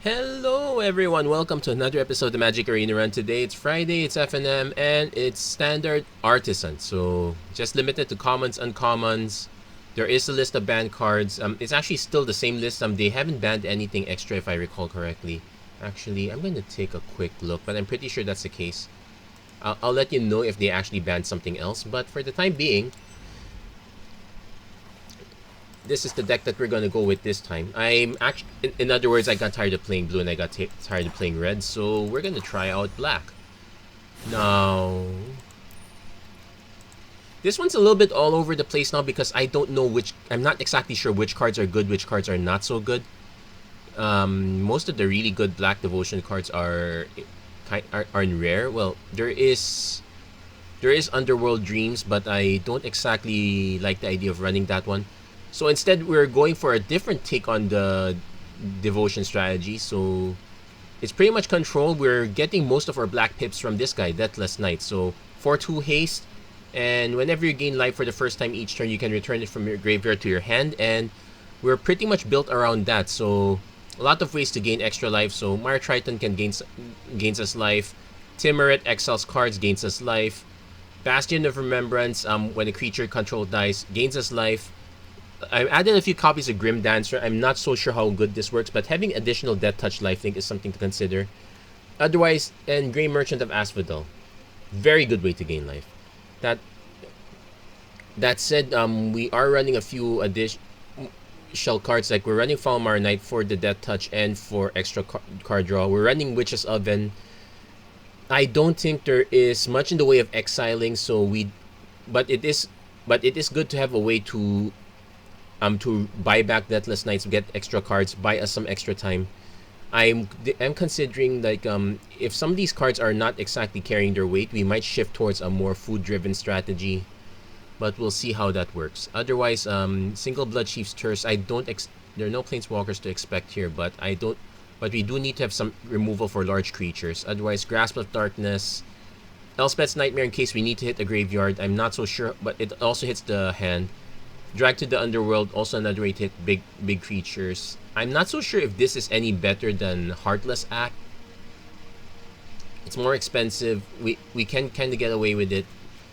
Hello everyone, welcome to another episode of the Magic Arena Run. Today it's Friday, it's FNM, and it's standard Artisan. So just limited to commons, uncommons. There is a list of banned cards. It's actually still the same list. They haven't banned anything extra if I recall correctly. Actually, I'm going to take a quick look, but I'm pretty sure that's the case. I'll let you know if they actually banned something else, but for the time being, this is the deck that we're gonna go with this time. I'm actually, in other words, I got tired of playing blue and I got tired of playing red, so we're gonna try out black. Now, this one's a little bit all over the place now because I don't know I'm not exactly sure which cards are good, which cards are not so good. Most of the really good black devotion cards are in rare. Well, there is Underworld Dreams, but I don't exactly like the idea of running that one. So instead, we're going for a different take on the devotion strategy. So it's pretty much control. We're getting most of our black pips from this guy, Deathless Knight. So 4/2 haste, and whenever you gain life for the first time each turn, you can return it from your graveyard to your hand. And we're pretty much built around that. So a lot of ways to gain extra life. So Mire Triton can gains us life. Timuret exiles cards, gains us life. Bastion of Remembrance, when a creature control dies, gains us life. I added a few copies of Grim Dancer. I'm not so sure how good this works, but having additional Death Touch lifelink is something to consider. Otherwise, and Grey Merchant of Asphodel, very good way to gain life. That said, we are running a few additional cards, like we're running Falmar Knight for the Death Touch and for extra card draw. We're running Witch's Oven. I don't think there is much in the way of exiling, but it is good to have a way to buy back Deathless Knights, get extra cards, buy us some extra time. I'm considering, like, if some of these cards are not exactly carrying their weight, we might shift towards a more food-driven strategy, but we'll see how that works. Otherwise, single Blood Chief's Terse, there are no Planeswalkers to expect here, but we do need to have some removal for large creatures. Otherwise, Grasp of Darkness, Elspeth's Nightmare in case we need to hit a graveyard. I'm not so sure, but it also hits the hand. Drag to the Underworld, also another way to hit big creatures. I'm not so sure if this is any better than Heartless Act. It's more expensive. We can kind of get away with it,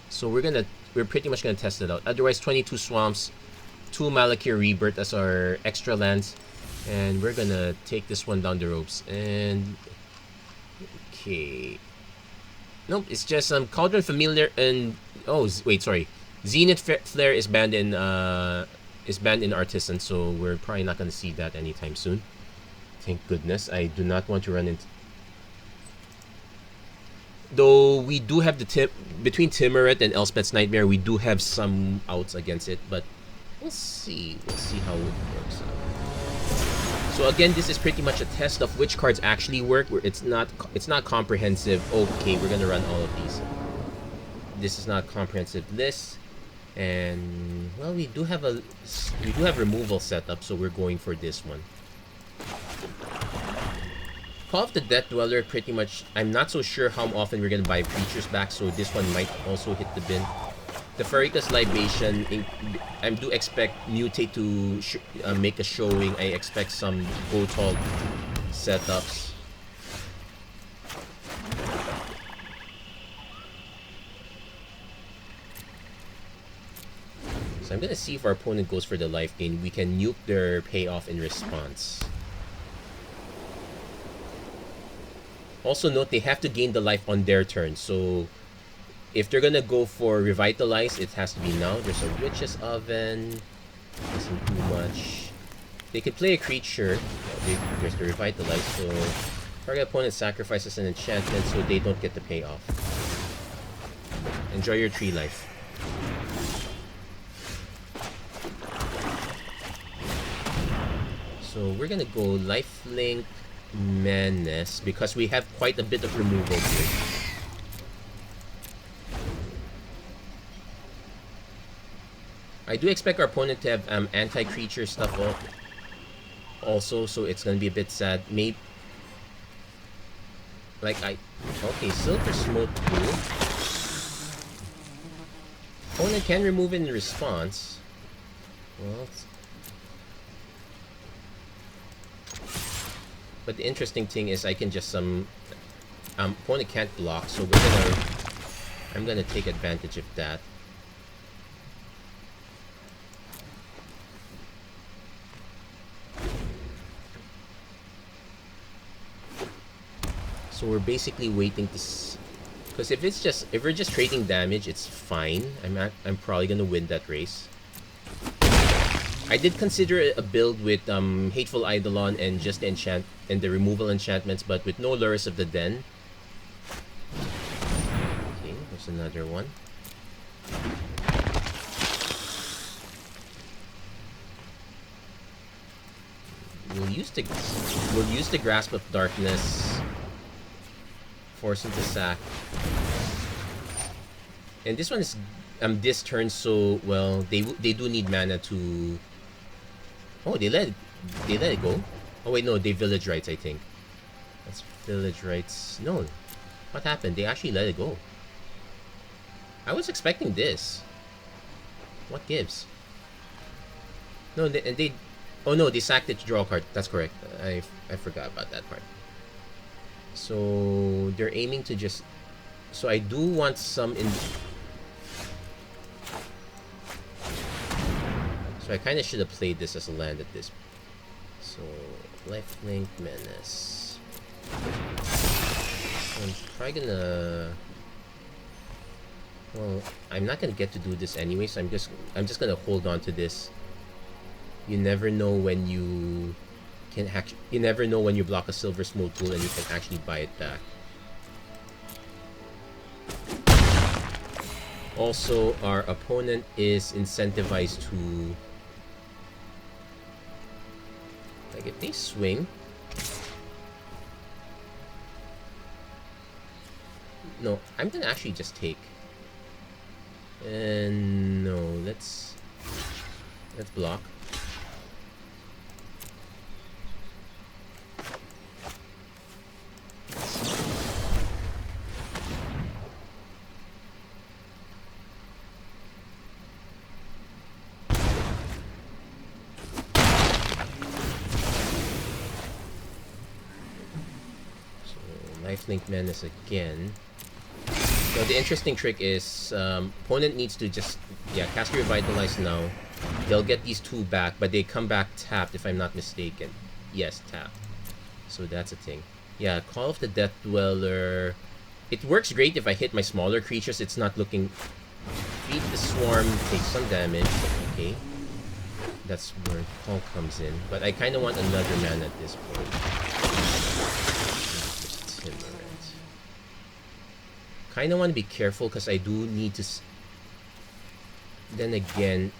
so we're pretty much gonna test it out. Otherwise, 22 Swamps, 2 Malakir Rebirth as our extra lands, and we're gonna take this one down the ropes. And okay, nope, it's just Cauldron Familiar and wait, sorry. Zenith Flare is banned in Artisan, so we're probably not gonna see that anytime soon. Thank goodness. I do not want to run into. Though we do have between Timuret and Elspeth's Nightmare, we do have some outs against it, but we'll see. We'll see how it works out. So again, this is pretty much a test of which cards actually work. It's not comprehensive. Okay, we're gonna run all of these. This is not a comprehensive list. And well, we do have removal set up, so we're going for this one. Call of the Death Dweller, pretty much. I'm not so sure how often we're gonna buy creatures back, so this one might also hit the bin. The Ferrica's Libation, I do expect Mutate to make a showing. I expect some Goatog setups. So I'm gonna see if our opponent goes for the life gain. We can nuke their payoff in response. Also note, they have to gain the life on their turn. So if they're gonna go for Revitalize, it has to be now. There's a Witch's Oven. Doesn't do much. They could play a creature. There's the Revitalize. So target opponent sacrifices an enchantment so they don't get the payoff. Enjoy your 3 life. So we're gonna go Lifelink Menace because we have quite a bit of removal here. I do expect our opponent to have anti-creature stuff also, so it's gonna be a bit sad. Maybe okay, Silver Smoke 2. Opponent can remove it in response. Well, But the interesting thing is I can just opponent can't block, so I'm gonna take advantage of that. So we're basically waiting to, because if we're just trading damage, it's fine. I'm probably gonna win that race. I did consider a build with Hateful Eidolon and just the enchant and the removal enchantments, but with no Lures of the Den. Okay, there's another one. We'll use the Grasp of Darkness. Force him to sack. And this one is this turn, so well they do need mana to. Oh, they let it go. Oh wait, no, they Village Rites, I think. That's Village Rites. No, what happened? They actually let it go. I was expecting this. What gives? No, they. Oh no, they sacked it to draw a card. That's correct. I forgot about that part. So they're aiming to just. So I do want some in. So I kind of should have played this as a land at this. So Lifelink Menace. So I'm probably gonna. Well, I'm not gonna get to do this anyway, so I'm just gonna hold on to this. You never know when you can hack. You never know when you block a Silver Smoke Pool and you can actually buy it back. Also, our opponent is incentivized to, like, if they swing. No, I'm gonna actually just take. And no, let's block. Lifelink Menace again. So the interesting trick is opponent needs to just cast Revitalize now. They'll get these two back, but they come back tapped if I'm not mistaken. Yes, tapped. So that's a thing. Yeah, Call of the Death Dweller. It works great if I hit my smaller creatures. It's not looking. Feed the Swarm, take some damage. Okay. That's where Call comes in. But I kind of want another mana at this point. Kind of want to be careful because I do need to. Then again,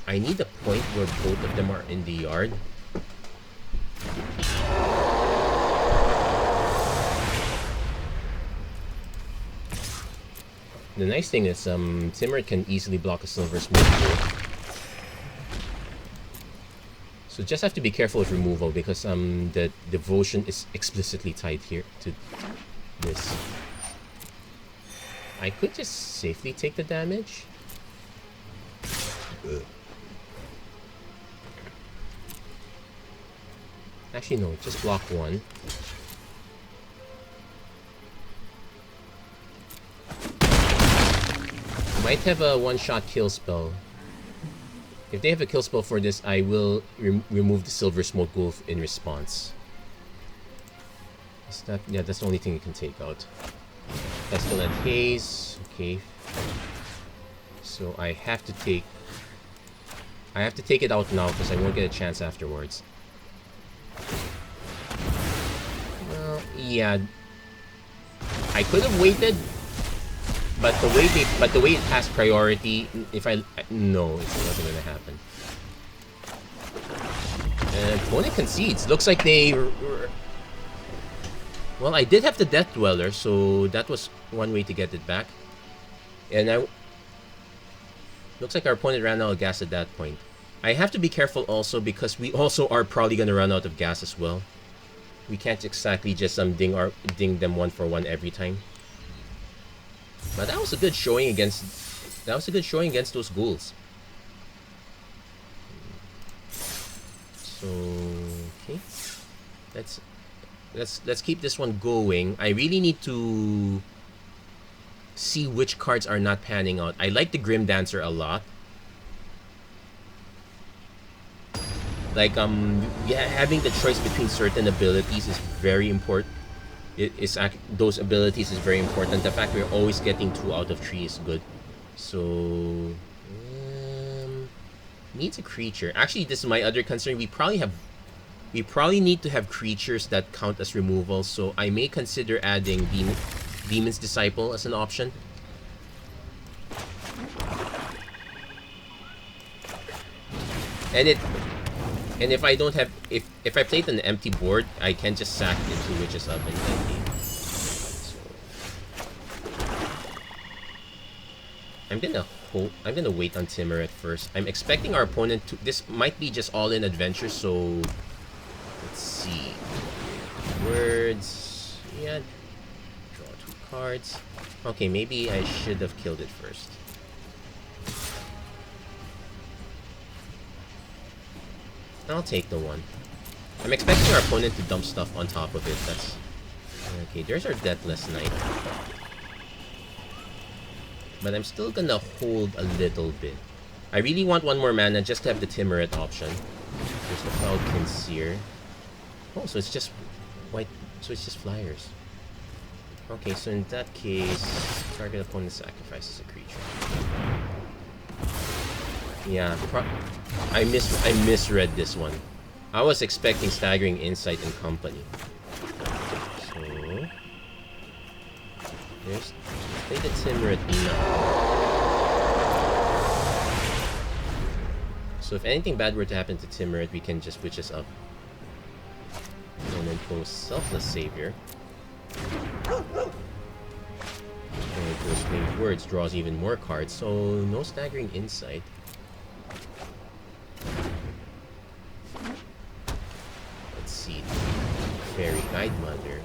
I need a point where both of them are in the yard. The nice thing is, Timur can easily block a Silver Smoke Pool. So just have to be careful with removal because the devotion is explicitly tied here to this. I could just safely take the damage. Actually, no, just block one. Might have a one-shot kill spell. If they have a kill spell for this, I will remove the Silver Smoke Ghoul in response. Is that, yeah, that's the only thing you can take out. Pestilent Haze, okay. So I have to take it out now because I won't get a chance afterwards. Well, yeah. I could have waited, but the way it has priority, no, it wasn't gonna happen. And opponent concedes. Looks like they. Well, I did have the Death Dweller, so that was one way to get it back. And looks like our opponent ran out of gas at that point. I have to be careful also because we also are probably gonna run out of gas as well. We can't exactly just ding them one for one every time. But that was a good showing against those ghouls. So okay, let's. let's keep this one going. I really need to see which cards are not panning out. I like the Grim Dancer a lot. Like yeah, having the choice between certain abilities is very important. Those abilities is very important. The fact we're always getting 2 out of 3 is good. So needs a creature. Actually, this is my other concern. We probably need to have creatures that count as removal. So I may consider adding Demon's Disciple as an option. And if I don't have, if I played an empty board, I can just sack into Witch's Oven. So I'm gonna wait on Timuret first. I'm expecting our opponent to. This might be just all-in adventure. So let's see. Words. Yeah. Draw 2 cards. Okay, maybe I should have killed it first. I'll take the 1. I'm expecting our opponent to dump stuff on top of it. That's okay. There's our Deathless Knight, but I'm still gonna hold a little bit. I really want 1 more mana just to have the Timuret option. There's the Falcon Seer. Oh, so it's just white. So it's just flyers. Okay, so in that case, target opponent sacrifices a creature. Yeah, I misread this one. I was expecting Staggering Insight and Company. So there's play the Timuret now. So if anything bad were to happen to Timuret, we can just switch us up. And then pull Selfless Savior. And goes Strange Words, draws even more cards, so no Staggering Insight. Let's see. Fairy Guide Mother.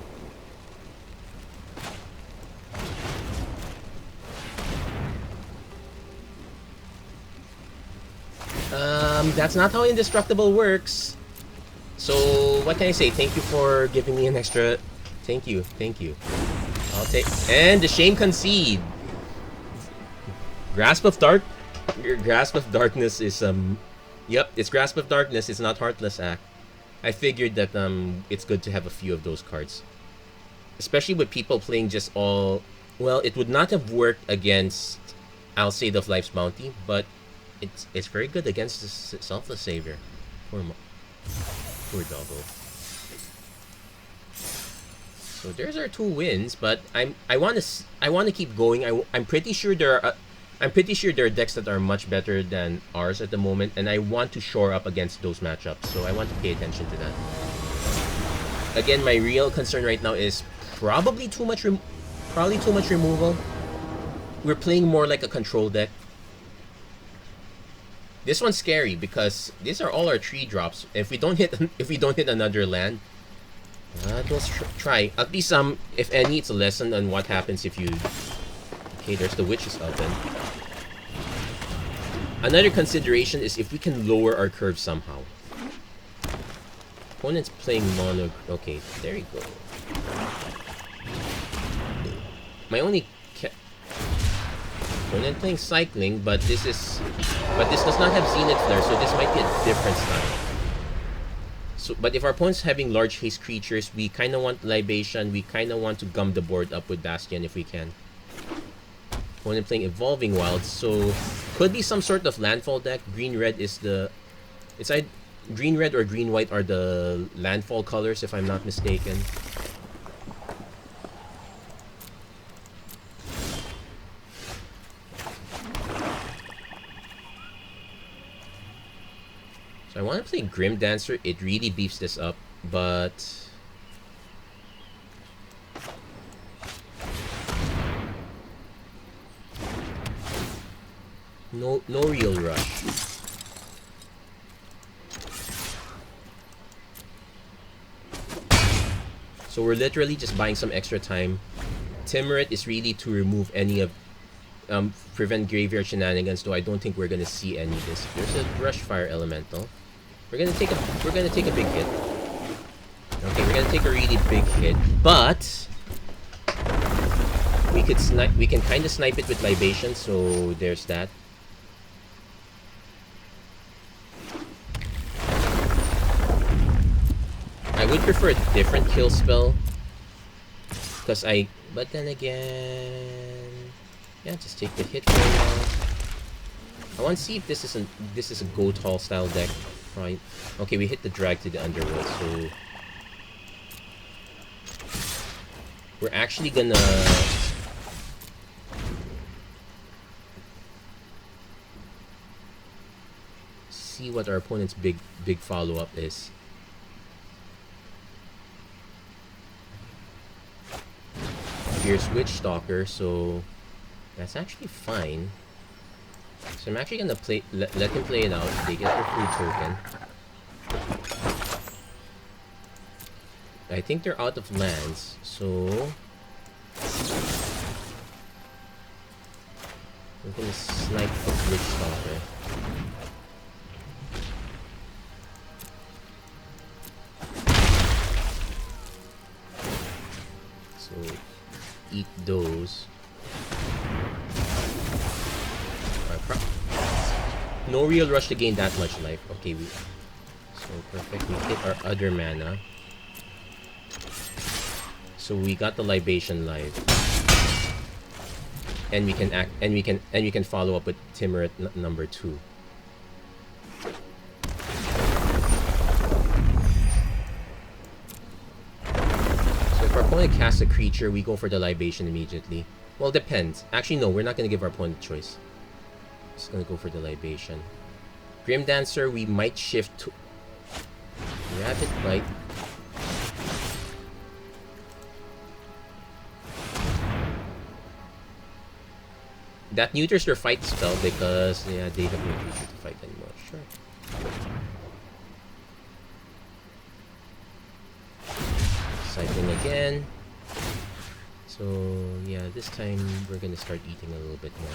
That's not how Indestructible works. So, what can I say? Thank you for giving me an extra... Thank you. I'll take... And the Shame Concede! Grasp of Darkness is, Yep, it's Grasp of Darkness, it's not Heartless Act. I figured that, it's good to have a few of those cards. Especially with people playing just all... Well, it would not have worked against Alseid of Life's Bounty, but it's very good against the Selfless Savior. Poor doggo. So there's our 2 wins, but I want to keep going. I'm pretty sure there are decks that are much better than ours at the moment, and I want to shore up against those matchups. So I want to pay attention to that. Again, my real concern right now is probably too much removal. We're playing more like a control deck. This one's scary because these are all our 3 drops. If we don't hit another land, we'll try. At least if any, it's a lesson on what happens if you. Okay, there's the Witch's Oven. Another consideration is if we can lower our curve somehow. Opponent's playing mono. Okay, there you go. My only opponent playing Cycling, but this does not have Zenith Flare, so this might be a different style. So, but if our opponent's having large haste creatures, we kind of want Libation. We kind of want to gum the board up with Bastion if we can. Opponent playing Evolving Wilds, so could be some sort of landfall deck. Green-red is the... It's either green-red or green-white are the landfall colors, if I'm not mistaken. So I want to play Grim Dancer. It really beefs this up, but... No real rush. So we're literally just buying some extra time. Timuret is really to remove any of... prevent graveyard shenanigans, though I don't think we're gonna see any of this. There's a Rushfire Elemental. We're gonna take a big hit. Okay, we're gonna take a really big hit, but we could snipe. We can kind of snipe it with libation, so there's that. I would prefer a different kill spell, because I. But then again, yeah, just take the hit for now. I want to see if this is a go tall style deck, right? Okay, we hit the drag to the underworld, so we're actually gonna see what our opponent's big follow-up is. Fierce Witch Stalker, so that's actually fine. So I'm actually gonna let him play it out. They get their food token. I think they're out of lands, so we're gonna snipe a Witch Stalker. So eat those. No real rush to gain that much life. Okay, so perfect. We hit our other mana. So we got the libation live, and we can we can follow up with Timur at number 2. So if our opponent casts a creature, we go for the libation immediately. Well, depends. Actually, no, we're not gonna give our opponent a choice. Just gonna go for the libation. Grim Dancer, we might shift to Rabbit Bite. That neuters their fight spell because yeah, they have no creature to fight anymore. Sure. Cycling again. So yeah, this time we're gonna start eating a little bit more.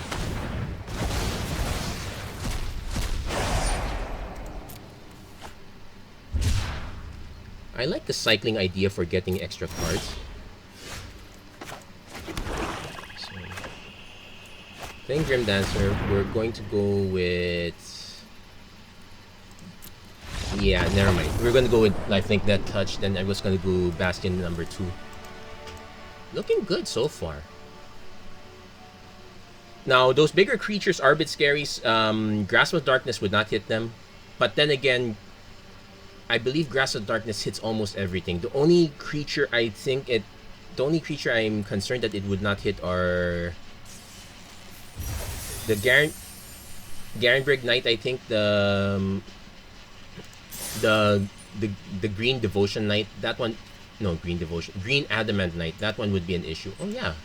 I like the cycling idea for getting extra cards. So, playing Grim Dancer, we're going to go with... Yeah, never mind. We're going to go with Lifelink Death Touch, then I was going to go Bastion number 2. Looking good so far. Now, those bigger creatures are a bit scary. Grasp of Darkness would not hit them. But then again, I believe Grasp of Darkness hits almost everything. The only creature I'm concerned that it would not hit are the Garenbrig Knight. I think the Green Devotion Knight. That one, no, Green Adamant Knight. That one would be an issue. Oh yeah,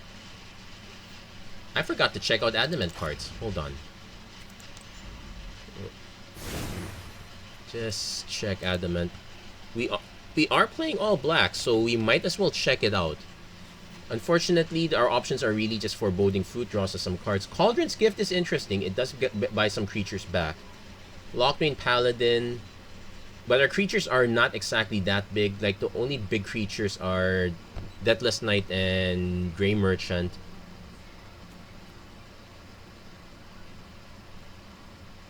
I forgot to check out Adamant cards. Hold on. Just check Adamant. We are playing all black, so we might as well check it out. Unfortunately, our options are really just foreboding fruit draws of some cards. Cauldron's Gift is interesting. It does buy some creatures back. Lockbane Paladin. But our creatures are not exactly that big. Like, the only big creatures are Deathless Knight and Grey Merchant.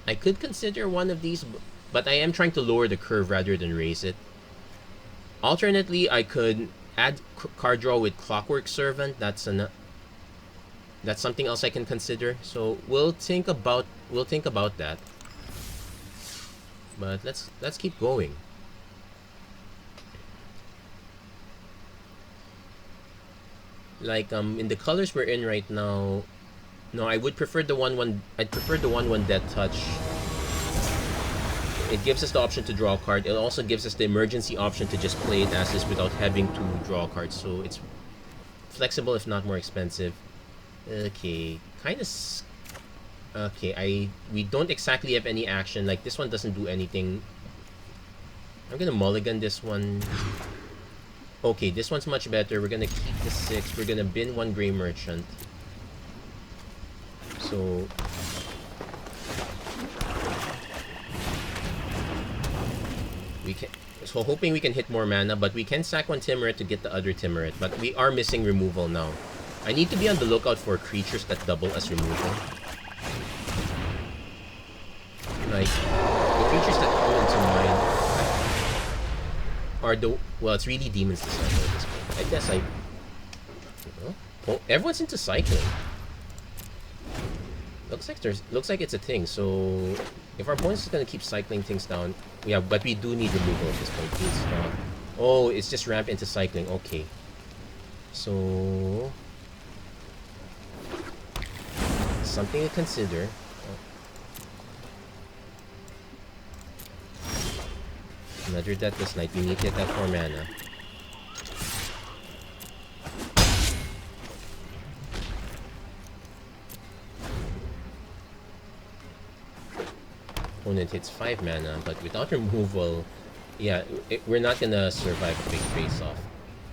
I could consider one of these, but I am trying to lower the curve rather than raise it. Alternately, I could add card draw with Clockwork Servant. That's something else I can consider. So we'll think about that. But let's keep going. Like in the colors we're in right now, no, I would prefer the 1/1. I'd prefer the 1/1 Death Touch. It gives us the option to draw a card. It also gives us the emergency option to just play it as is without having to draw a card. So it's flexible if not more expensive. Okay, kind of. Okay, we don't exactly have any action. Like, this one doesn't do anything. I'm gonna mulligan this one. Okay, this one's much better. We're gonna keep the 6. We're gonna bin 1 Grey Merchant. So So hoping we can hit more mana, but we can sack one Timuret to get the other Timuret. But we are missing removal now. I need to be on the lookout for creatures that double as removal. Like, the creatures that come into mind are the... Well, it's really Demon's Disciple at this point. I guess I... Oh, everyone's into cycling. Looks like it's a thing, so... If our opponent's just gonna keep cycling things down... Yeah, but we do need removal at this point. Please, oh, it's just ramp into cycling. Okay. So... Something to consider. Another Deathless Knight. We need to get that 4 mana. Opponent hits 5 mana, but without removal, yeah, we're not gonna survive a big face-off.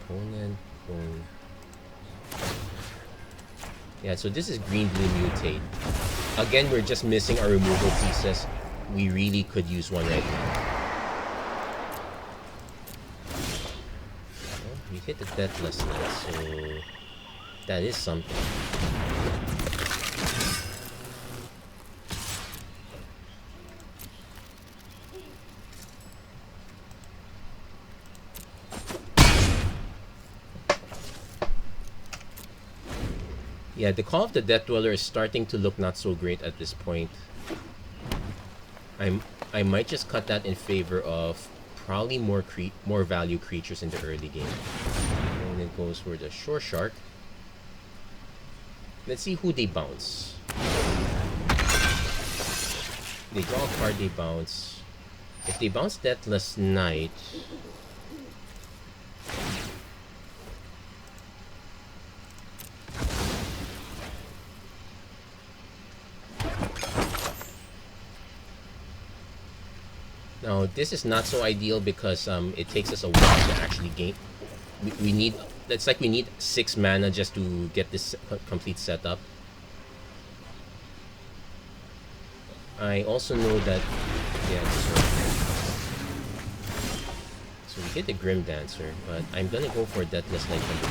Opponent, boom. Yeah, so this is green-blue mutate. Again, we're just missing our removal pieces. We really could use one right now. Well, we hit the Deathless Knight, so that is something. Yeah, the Call of the Death Dweller is starting to look not so great at this point. I might just cut that in favor of probably more value creatures in the early game. And it goes for the Shore Shark. Let's see who they bounce. They draw a card, they bounce. If they bounce Deathless Knight... Now, this is not so ideal because it takes us a while to actually gain. We need... It's like we need 6 mana just to get this complete setup. I also know that... Yeah, so we hit the Grim Dancer, but I'm gonna go for Deathless Knight number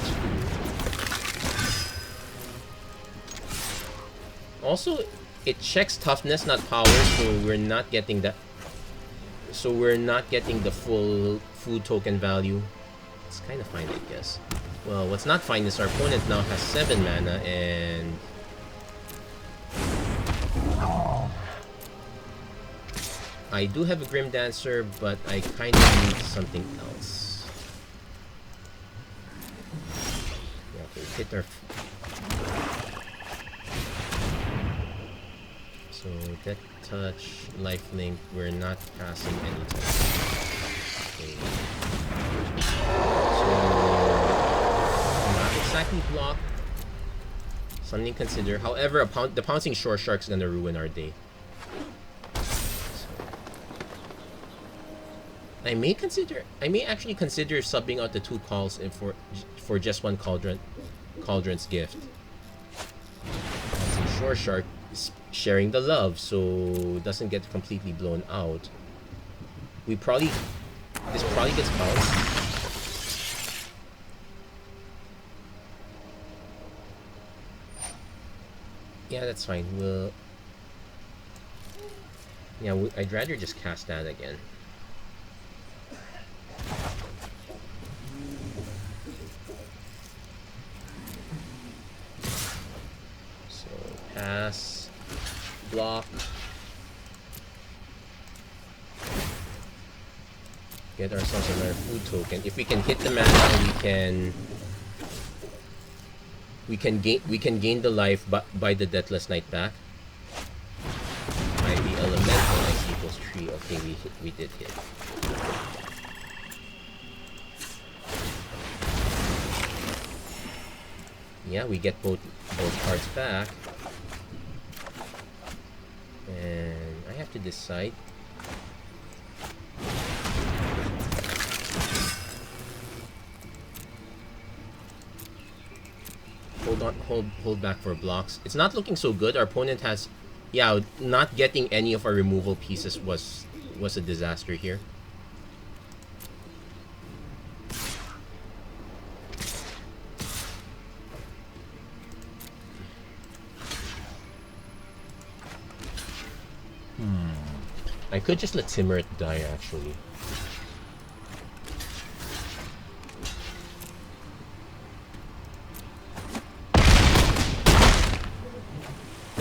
2. Also, it checks toughness, not power, so we're not getting that... So we're not getting the full food token value. It's kind of fine, I guess. Well, what's not fine is our opponent now has 7 mana and... I do have a Grim Dancer, but I kind of need something else. Yeah, okay, hit our... So, Death Touch, Lifelink, we're not passing anytime. Okay. So, not exactly block. Something to consider. However, the pouncing Shore Shark's gonna ruin our day. So, I may actually consider subbing out the 2 calls for just one Cauldron's Gift. Pouncing Shore Shark is sharing the love, so doesn't get completely blown out. This probably gets bounced. Yeah, that's fine. I'd rather just cast that again. So pass. Block. Get ourselves another food token. If we can hit the mana, we can gain the life by the Deathless Knight back. Might be elemental x equals 3. Okay, we did hit. Yeah, we get both cards back. And I have to decide. Hold back for blocks. It's not looking so good. Our opponent has... Yeah, not getting any of our removal pieces was a disaster here. I could just let Timeret die, actually.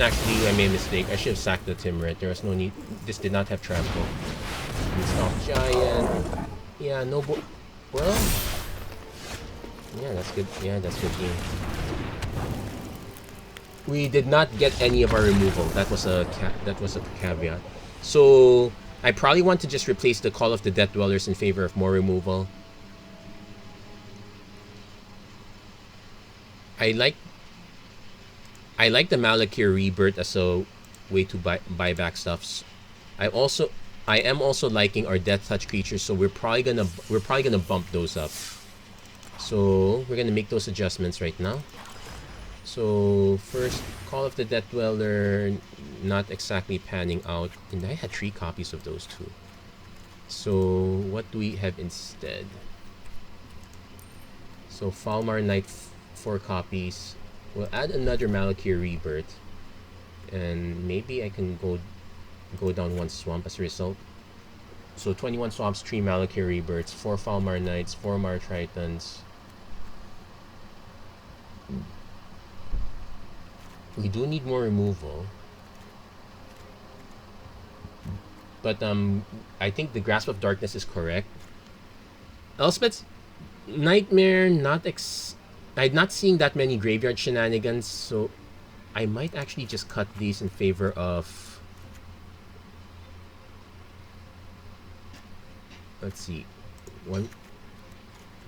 Actually, I made a mistake. I should have sacked the Timeret. There was no need. This did not have trample. Install Giant. Yeah, no well... Yeah, that's good. Yeah, that's good game. We did not get any of our removal. That was a caveat. So I probably want to just replace the Call of the Death Dwellers in favor of more removal. I like the Malakir Rebirth as a way to buy back stuffs. I am also liking our Death Touch creatures, so we're probably gonna bump those up. So we're gonna make those adjustments right now. So first, Call of the Death Dweller, not exactly panning out, and I had 3 copies of those too. So what do we have instead? So Falmar Knight, 4 copies. We'll add another Malakir Rebirth, and maybe I can go down 1 swamp as a result. So 21 swamps, 3 Malakir Rebirths, 4 Falmar Knights, 4 Mar Tritons. We do need more removal, but I think the Grasp of Darkness is correct. Elspeth's Nightmare, I'm not seeing that many graveyard shenanigans, so I might actually just cut these in favor of... Let's see,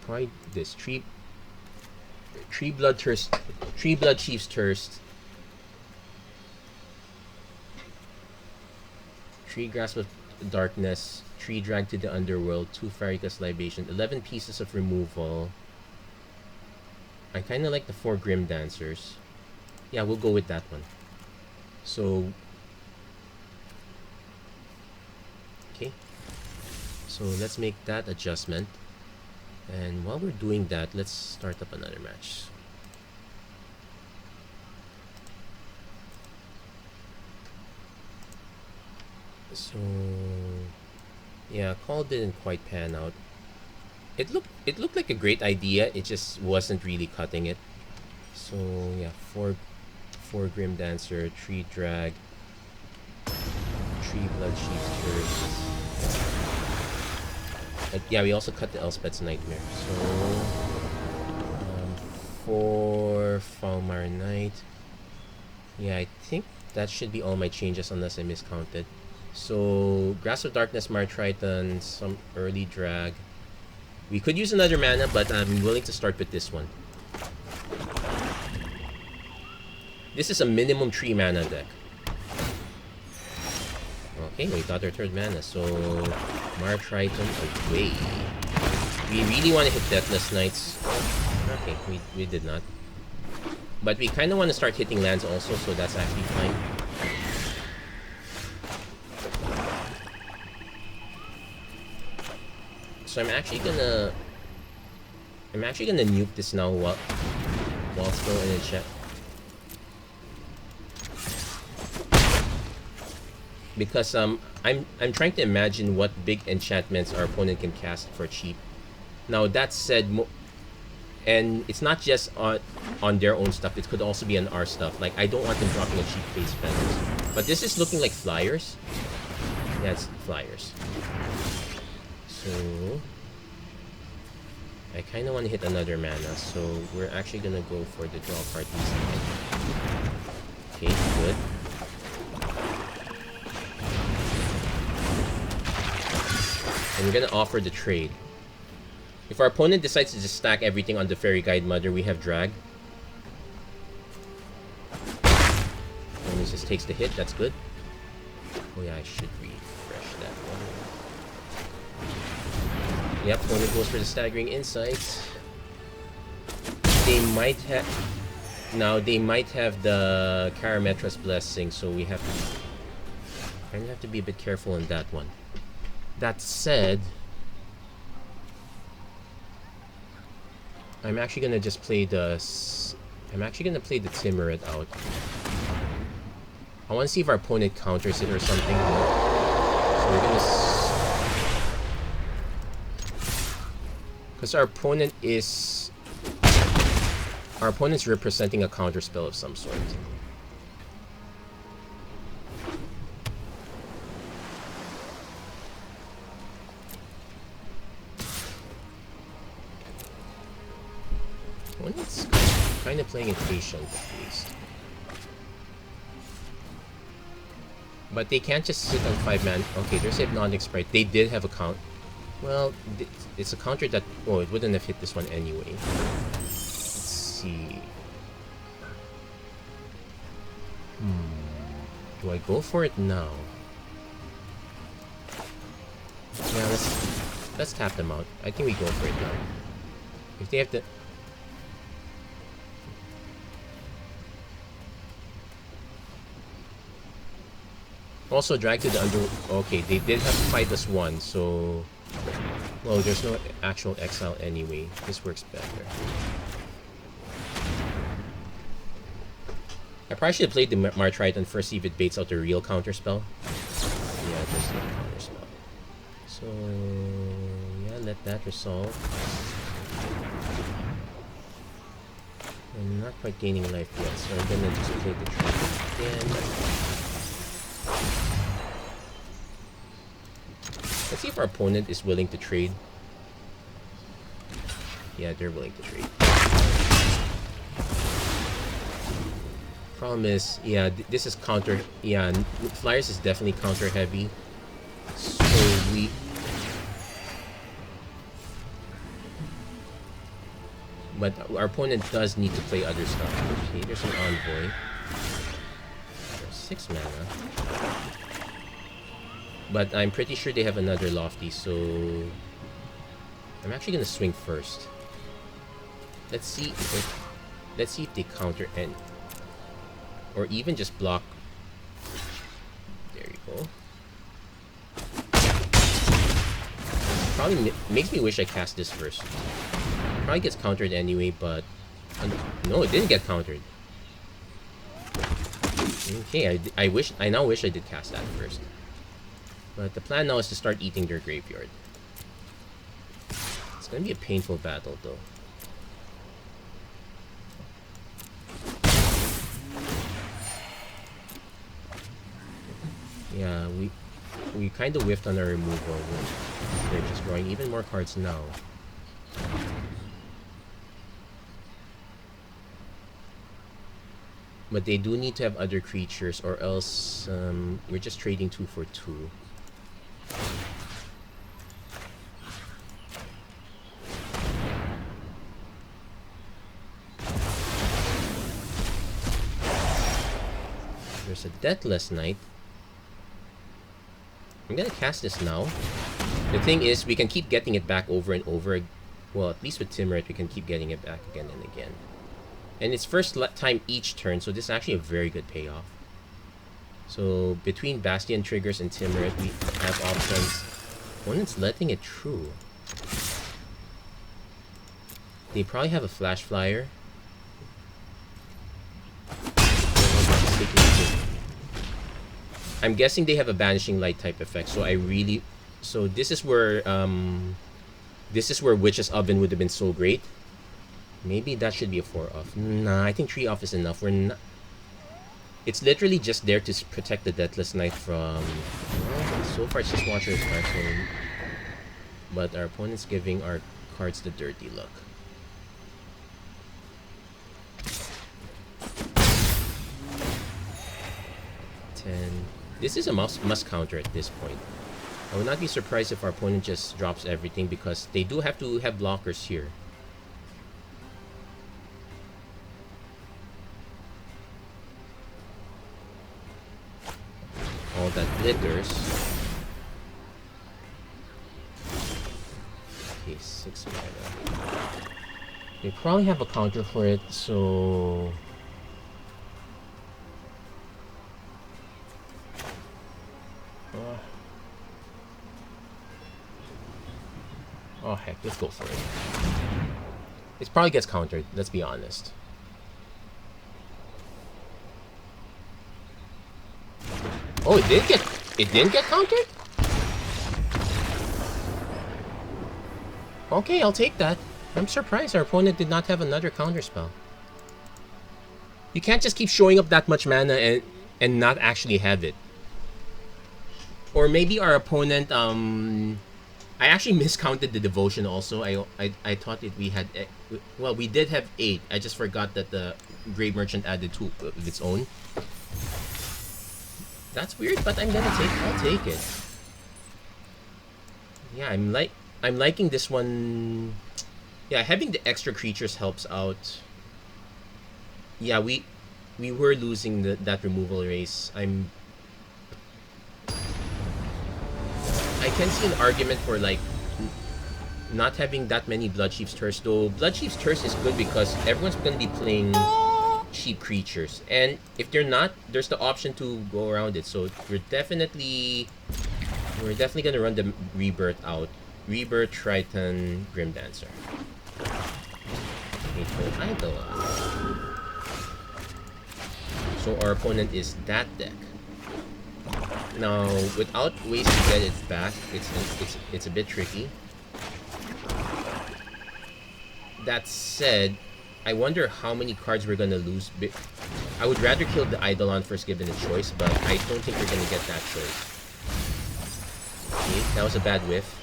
probably this Tree Blood Chief's Thirst. 3 Grasp of Darkness, 3 Drag to the Underworld, 2 Faricus Libation, 11 pieces of removal. I kind of like the 4 Grim Dancers. Yeah, we'll go with that one. So, okay. So let's make that adjustment. And while we're doing that, let's start up another match. So yeah, Call didn't quite pan out. It looked like a great idea. It just wasn't really cutting it. So yeah, 4 Grim Dancer, 3 Drag, 3 Blood Chief's Thirst. Yeah, we also cut the Elspeth's Nightmare. So 4 Falmar Knight. Yeah, I think that should be all my changes unless I miscounted. So Grasp of Darkness, Mar Triton, some early drag. We could use another mana, but I'm willing to start with this one. This is a minimum 3 mana deck. Okay, we got our 3rd mana, so Mar Triton away. We really want to hit Deathless Knights. Okay, we did not. But we kind of want to start hitting lands also, so that's actually fine. So I'm actually gonna nuke this now while still in enchant. Because I'm trying to imagine what big enchantments our opponent can cast for cheap. Now that said, and it's not just on their own stuff, it could also be on our stuff. Like, I don't want them dropping a cheap face feathers. But this is looking like flyers. Yeah, it's flyers. So I kind of want to hit another mana, so we're actually gonna go for the draw card instead. Okay, good. And we're gonna offer the trade. If our opponent decides to just stack everything on the Fairy Guide Mother, we have drag. And it just takes the hit, that's good. Oh yeah, I should refresh that one. Yep, opponent goes for the Staggering Insight. They might have... Now, they might have the Karametra's Blessing, so we have to... kind of have to be a bit careful on that one. That said... I'm actually gonna just play the... I'm actually gonna play the Timeret out. I want to see if our opponent counters it or something. So we're gonna... Because our opponent is... Our opponent's representing a counter spell of some sort. Opponent's kind of playing it patient at least. But they can't just sit on 5 man. Okay, there's Hypnotic Sprite. They did have a count. Well, it's a counter that... Oh, it wouldn't have hit this one anyway. Let's see. Do I go for it now? Yeah, let's tap them out. I think we go for it now. If they have to... Also, drag to the under... Okay, they did have to fight us one, so... Well, there's no actual exile anyway. This works better. I probably should have played the Martriton first, see if it baits out the real counter spell. Yeah, there's no counter spell. So... Yeah, let that resolve. I'm not quite gaining life yet, so I'm gonna just play the trade again. Let's see if our opponent is willing to trade. Yeah, they're willing to trade. Problem is, yeah, this is counter. Yeah, Flyers is definitely counter heavy. So we... But our opponent does need to play other stuff. Okay, there's an Envoy. There's 6 mana. But I'm pretty sure they have another Lofty, so... I'm actually gonna swing first. Let's see if they counter and... Or even just block. There you go. Probably makes me wish I cast this first. Probably gets countered anyway, but... No, it didn't get countered. Okay, I now wish I did cast that first. But the plan now is to start eating their graveyard. It's gonna be a painful battle, though. Yeah, we kind of whiffed on our removal. They're just drawing even more cards now. But they do need to have other creatures, or else we're just trading 2 for 2. There's a Deathless Knight. I'm gonna cast this now. The thing is, we can keep getting it back over and over. Well, at least with Timurit, we can keep getting it back again and again. And it's first time each turn, so this is actually a very good payoff. So, between Bastion triggers and Timurit, we have options. Opponent's letting it through. They probably have a Flash Flyer. I'm guessing they have a Banishing Light type effect, so so this is where Witch's Oven would have been so great. Maybe that should be a 4 off. Nah, I think 3 off is enough. We're not... It's literally just there to protect the Deathless Knight from... Well, so far it's just Watcher of Darkstone. But our opponent's giving our cards the dirty look. This is a must counter at this point. I would not be surprised if our opponent just drops everything, because they do have to have blockers here. All that glitters. Okay, 6 mana. They probably have a counter for it, so... Oh heck, let's go for it. It probably gets countered, let's be honest. Oh, it didn't get countered? Okay, I'll take that. I'm surprised our opponent did not have another counterspell. You can't just keep showing up that much mana and not actually have it. Or maybe our opponent, I actually miscounted the devotion also. I thought we had, well, we did have 8. I just forgot that the Grave Merchant added 2 of its own. That's weird, but I'll take it. Yeah, I'm liking this one. Yeah, having the extra creatures helps out. Yeah, we were losing that removal race. I can see an argument for like not having that many Bloodchief's Thirst, though. Bloodchief's Thirst is good because everyone's going to be playing cheap creatures, and if they're not, there's the option to go around it. So we're definitely going to run the Rebirth out. Rebirth, Triton, Grim Dancer. Hateful Idol. So our opponent is that deck. Now, without ways to get it back, it's a bit tricky. That said, I wonder how many cards we're gonna lose. I would rather kill the Eidolon first given a choice, but I don't think we're gonna get that choice. Okay, that was a bad whiff.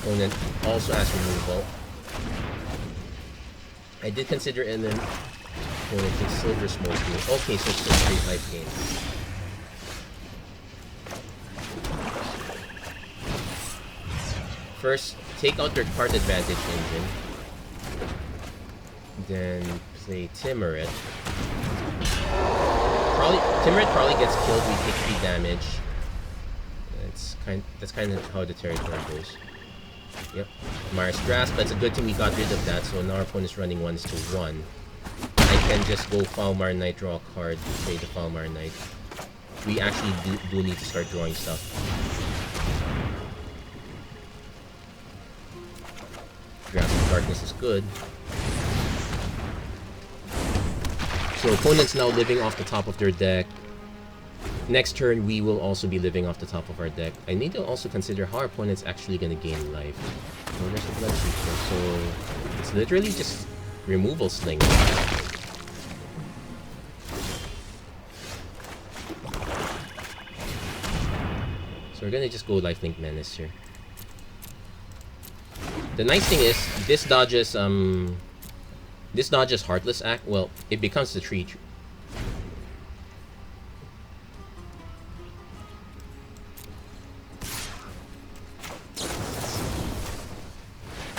Opponent also has removal. I did consider NM. Opponent takes Silver Smoke too. Okay, so it's a straight life game. First, take out their card advantage engine. Then play Timurit. Timurit probably gets killed. We take 3 damage. That's kind of how the territory goes. Yep. Mars Grasp. That's a good thing we got rid of that. So now our opponent's running 1-1. I can just go Falmar Knight, draw a card, play the Falmar Knight. We actually do need to start drawing stuff. Grasp of Darkness is good. So opponent's now living off the top of their deck. Next turn, we will also be living off the top of our deck. I need to also consider how our opponent's actually going to gain life. So there's the Blood Seeker. So it's literally just removal sling. So we're going to just go Lifelink Menace here. The nice thing is, this dodges Heartless Act. Well, it becomes the tree.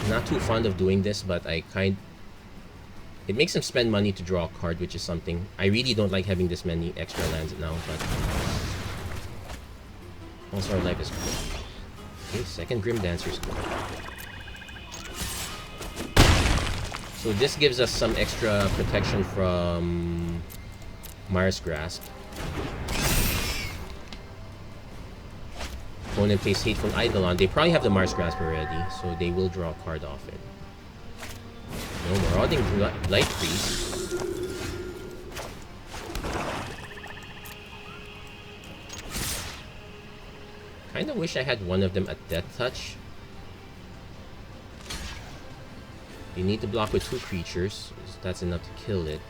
Not too fond of doing this, but it makes him spend money to draw a card, which is something. I really don't like having this many extra lands now, but also our life is good. Okay, second Grim Dancer is good. So this gives us some extra protection from Mars Grasp. Opponent plays Hateful Eidolon. They probably have the Mars Grasp already, so they will draw a card off it. No, Marauding Light Priest. Kinda wish I had one of them at Death Touch. You need to block with 2 creatures. That's enough to kill it.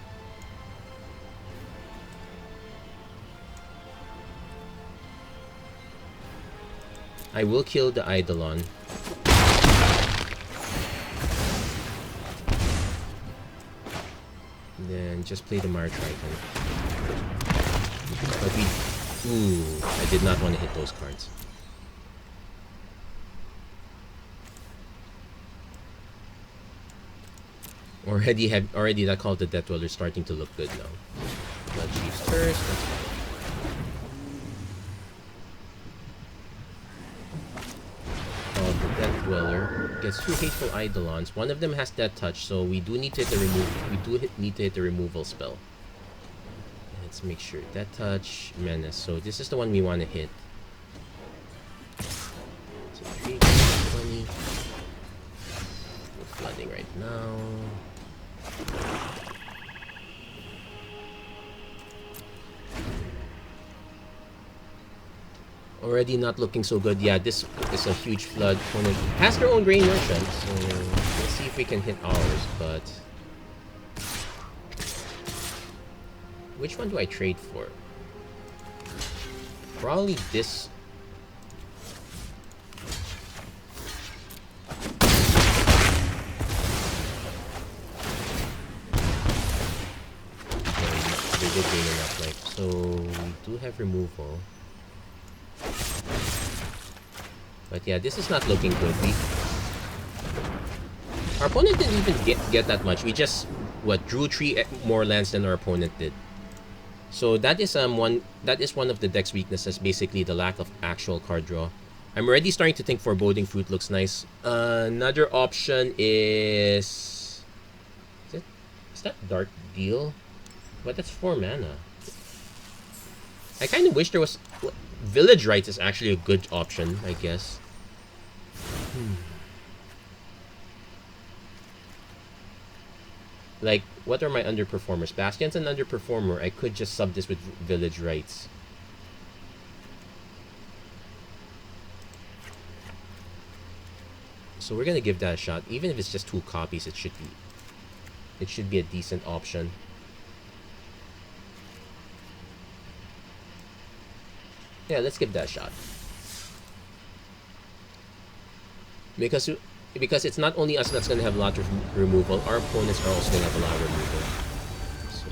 I will kill the Eidolon. Then just play the Mar Triton. But ooh, I did not want to hit those cards. Already that Call of the Death Dweller is starting to look good now. Bloodchief's Thirst, that's fine. Call of the Death Dweller gets 2 Hateful Eidolons. One of them has Death Touch, so we do need to hit the removal spell. Let's make sure. Death Touch, Menace. So this is the one we want to hit. So 3, 20. We're flooding right now. Already not looking so good. Yeah, this is a huge flood. Opponent has their own grain merchant, so let's see if we can hit ours, but... Which one do I trade for? Probably this. They did gain enough life, so we do have removal. But yeah, this is not looking good. Our opponent didn't even get that much. We just drew 3 more lands than our opponent did. So that is one of the deck's weaknesses, basically the lack of actual card draw. I'm already starting to think Foreboding Fruit looks nice. Another option is that Dark Deal? But that's 4 mana. I kind of wish there was... Village Rites is actually a good option, I guess. Like, what are my underperformers? Bastion's an underperformer. I could just sub this with Village Rites. So we're gonna give that a shot. Even if it's just 2 copies, it should be a decent option. Yeah, let's give that a shot. Because it's not only us that's going to have a lot of removal, our opponents are also going to have a lot of removal. So.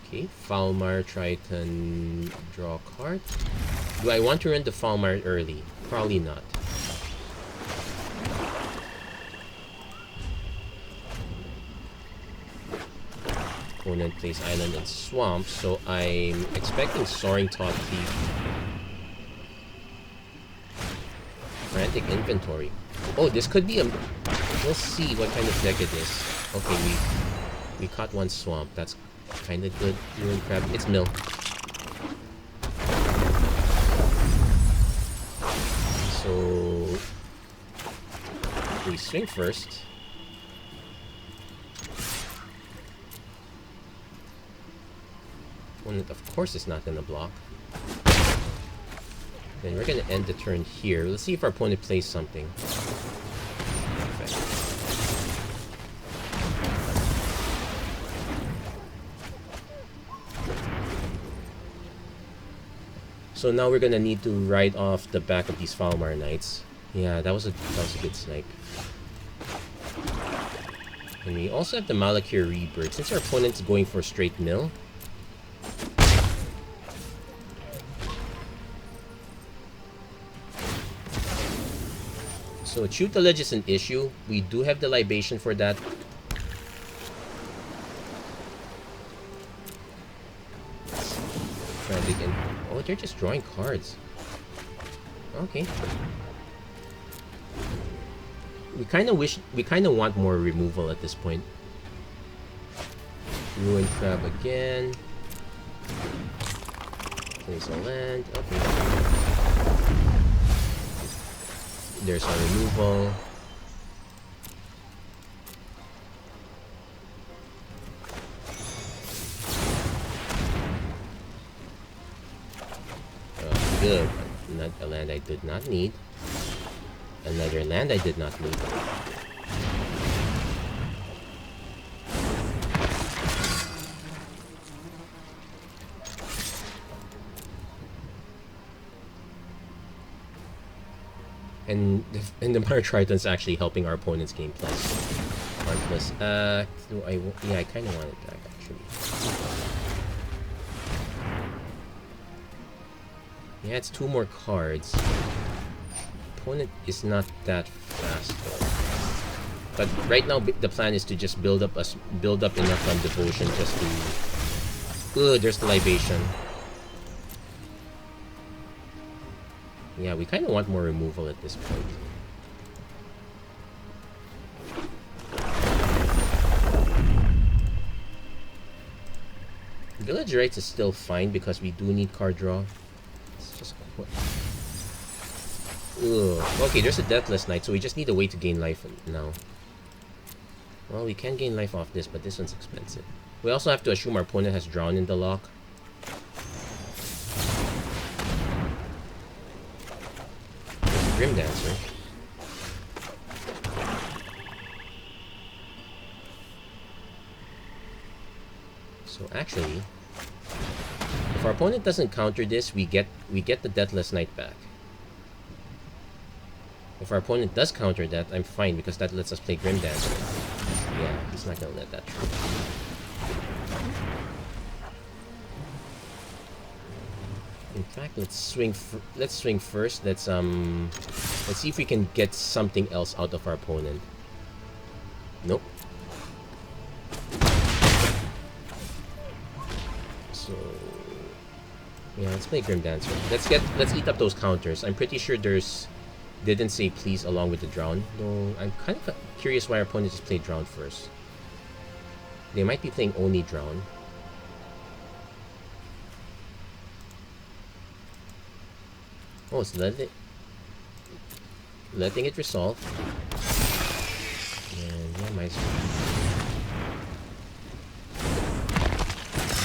Okay, Falmar, Triton, draw a card. Do I want to run the Falmar early? Probably not. Opponent plays Island and Swamp, so I'm expecting Soaring Top Thief. Frantic Inventory. Oh, this could be a... We'll see what kind of deck it is. Okay, we caught 1 Swamp. That's kind of good. Ruin Crab. It's Mill. So... we swing first. Of course it's not gonna block. Then we're gonna end the turn here. Let's see if our opponent plays something. Perfect. So now we're gonna need to ride off the back of these Falmar Knights. Yeah, that was a good snipe. And we also have the Malakir Rebirth. Since our opponent's going for a straight mill, so tutelage is an issue. We do have the libation for that. Try to begin. Oh, they're just drawing cards. Okay. We kind of want more removal at this point. Ruin Crab again. Place a land. Okay. There's our removal. Good. Not a land I did not need. Another land I did not need. And the Mara Triton's actually helping our opponent's game plus. Plus. Yeah, I kind of want it back actually. Yeah, it's 2 more cards. Opponent is not that fast though. But right now the plan is to just build up enough on devotion just to. Ugh, there's the libation. Yeah, we kind of want more removal at this point. Village Rites is still fine because we do need card draw. It's just... Ugh. Okay, there's a Deathless Knight, so we just need a way to gain life now. Well, we can gain life off this, but this one's expensive. We also have to assume our opponent has Drown in the lock. Grim Dancer. So actually, if our opponent doesn't counter this, we get the Deathless Knight back. If our opponent does counter that, I'm fine because that lets us play Grim Dancer. Yeah, he's not gonna let that through. In fact, let's swing first. Let's see if we can get something else out of our opponent. Nope. So yeah, let's play Grim Dancer. Let's eat up those counters. I'm pretty sure didn't say please along with the Drown. Though I'm kind of curious why our opponent just played Drown first. They might be playing only Drown. Oh, it's letting it resolve. And yeah,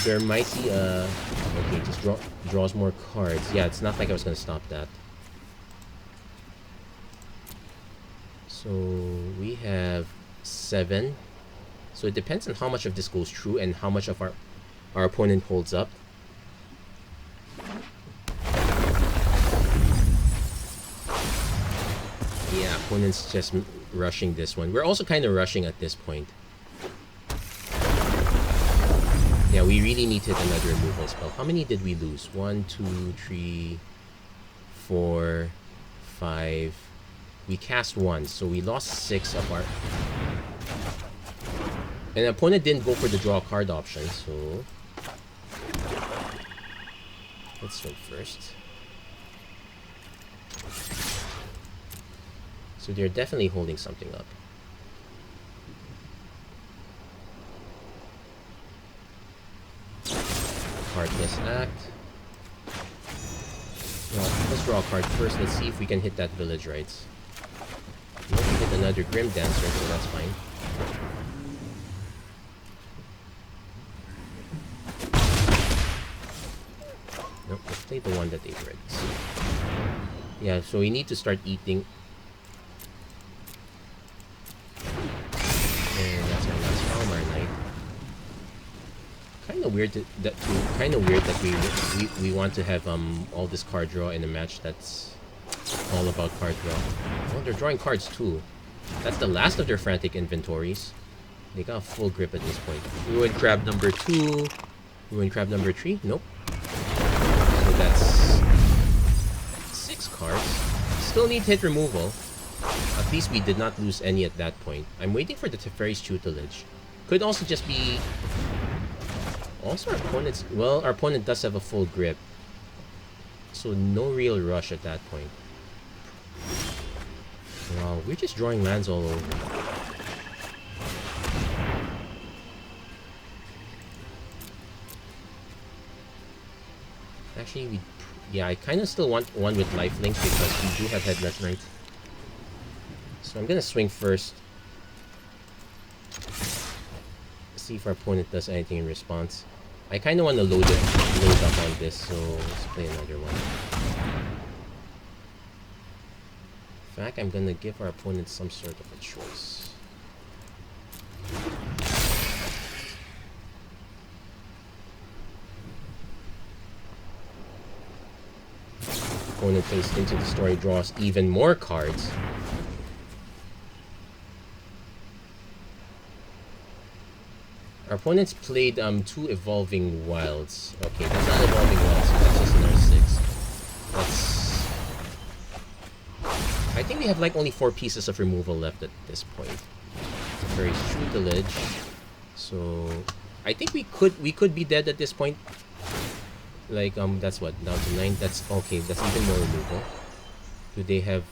there might be okay, just draws more cards. Yeah, it's not like I was gonna stop that. So we have 7. So it depends on how much of this goes through and how much of our opponent holds up. Yeah, opponent's just rushing this one. We're also kind of rushing at this point. Yeah, we really need to hit another removal spell. How many did we lose? 1, 2, 3, 4, 5. We cast 1, so we lost 6 of our... And the opponent didn't go for the draw card option, so... Let's swing first. So they're definitely holding something up. Heartless Act. Well, let's draw a card first. Let's see if we can hit that Village Rites. We have to hit another Grim Dancer, so that's fine. Nope, let's play the one that they've already seen. Yeah, so we need to start eating. And that's our last Falmar Knight. Kind of weird that we want to have all this card draw in a match that's all about card draw. Oh, they're drawing cards too. That's the last of their frantic inventories. They got a full grip at this point. Ruin Crab number 2. Ruin Crab number 3. Nope. So that's 6 cards. Still need hit removal. At least we did not lose any at that point. I'm waiting for the Teferi's Tutelage. Could also just be... Also our opponent's... Well, our opponent does have a full grip. So no real rush at that point. Wow, we're just drawing lands all over. Actually, yeah, I kind of still want one with lifelink because we do have Headless Knight. So I'm gonna swing first. See if our opponent does anything in response. I kind of want to load up on this, so let's play another one. In fact, I'm gonna give our opponent some sort of a choice. Opponent plays Into the Story, draws even more cards. Our opponents played 2 Evolving Wilds. Okay, that's not Evolving Wilds, so that's just another 6. That's... I think we have like only 4 pieces of removal left at this point. Very Tutelage. So I think we could be dead at this point. Like that's what, down to 9. That's okay, that's even more removal. Do they have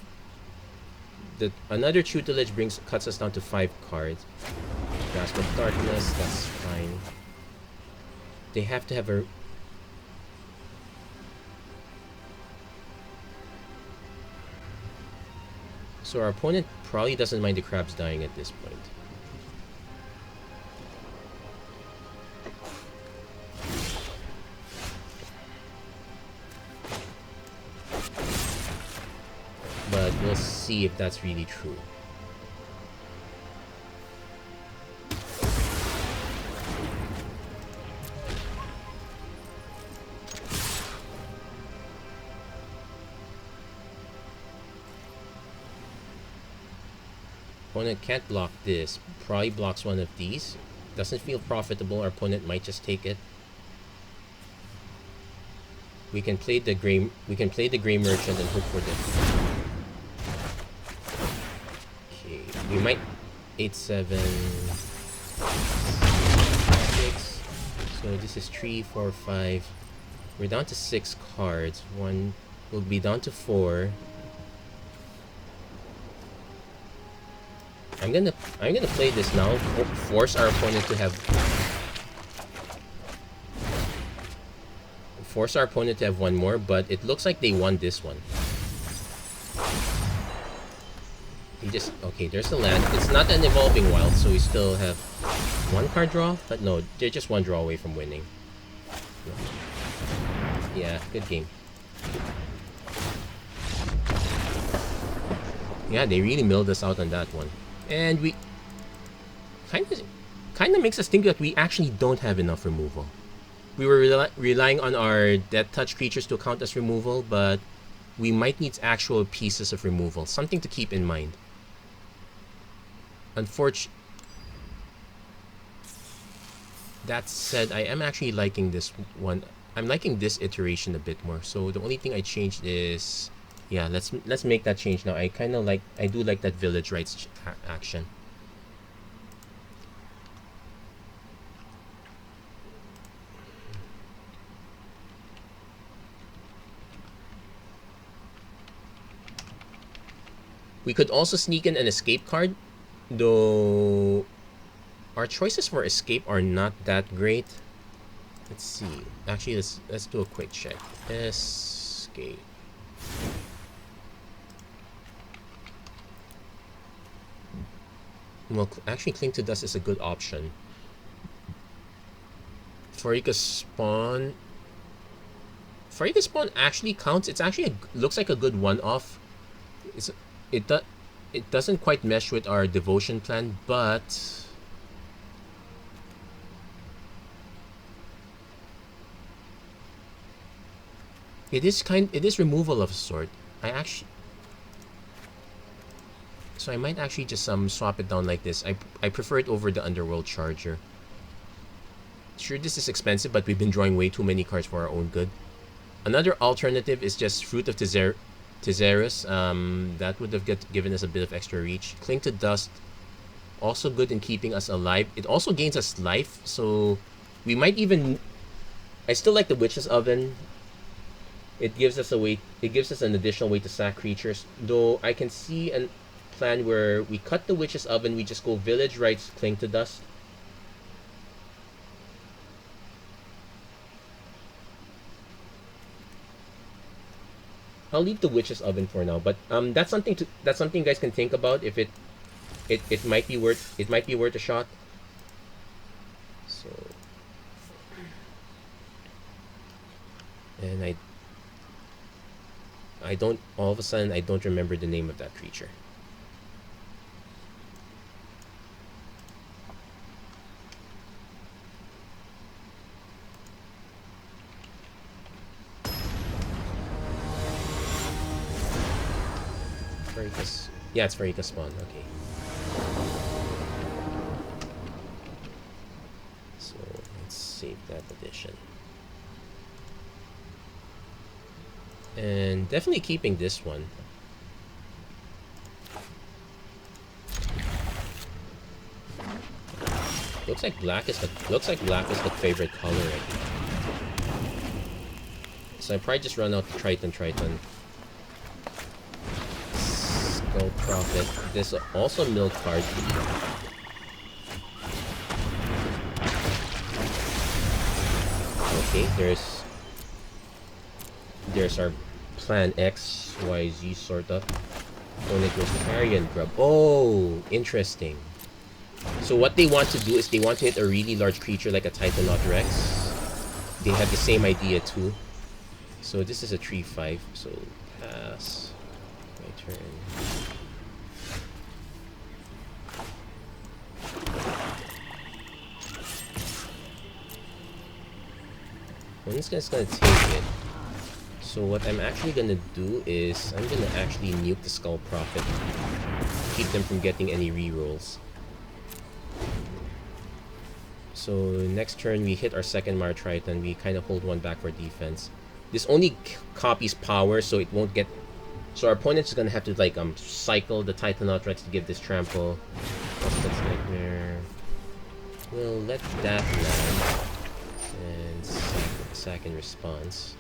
another Tutelage cuts us down to 5 cards. Grasp of Darkness, that's fine. They have to have a... So our opponent probably doesn't mind the crabs dying at this point. but we'll see if that's really true. Opponent can't block this. Probably blocks one of these. Doesn't feel profitable. Our opponent might just take it. We can play the gray. We can play the gray merchant and hope for this. Okay, we might 8-7 6. So this is 3, 4, 5. We're down to 6 cards. One will be down to 4. I'm gonna play this now. Force our opponent to have one more, but it looks like they won this one. He just okay. There's the land. It's not an evolving wild, so we still have 1 card draw. But no, they're just 1 draw away from winning. No. Yeah, good game. Yeah, they really milled us out on that one. And we kind of makes us think that we actually don't have enough removal. We were relying on our death touch creatures to count as removal, but we might need actual pieces of removal. Something to keep in mind. Unfortunately, that said, I am actually liking this one. I'm liking this iteration a bit more. So the only thing I changed is, yeah, let's make that change now. I do like that village rights action. We could also sneak in an escape card, though our choices for escape are not that great. Let's see. Actually, let's do a quick check. Escape. Well, actually, Cling to Dust is a good option. Farika Spawn actually counts. It's actually looks like a good one-off. It doesn't quite mesh with our devotion plan, but it is removal of a sort. So I might actually just swap it down like this. I prefer it over the Underworld Charger. Sure, this is expensive, but we've been drawing way too many cards for our own good. Another alternative is just Fruit of Tizerus. That would have given us a bit of extra reach. Cling to Dust, also good in keeping us alive. It also gains us life, so we might even... I still like the Witch's Oven. It gives us an additional way to sack creatures. Though I can see a plan where we cut the Witch's Oven, we just go Village Rights, Cling to Dust. I'll leave the Witch's Oven for now, but that's something you guys can think about. If it might be worth a shot. So, and I don't, all of a sudden I don't remember the name of that creature. Yeah, it's Farika Spawn, okay. So let's save that addition. And definitely keeping this one. Looks like black is the favorite color right now. So I probably just run out the Triton. Skull Prophet. This also milk card. Okay, there's our plan X, Y, Z sort of. Opponent goes Carrion Grub. Oh, interesting. So what they want to do is they want to hit a really large creature like a Titanot Rex. They have the same idea too. So this is a 3/5, so pass. My turn. Well, this guy's gonna take it. So what I'm actually gonna do is I'm gonna actually nuke the Skull Prophet. Keep them from getting any rerolls. So next turn we hit our second Mar Triton. We kind of hold one back for defense. This only copies power, so it won't get. So our opponent's gonna have to like cycle the Titanotrex to give this trample. That's Nightmare. We'll let that land and sack in response.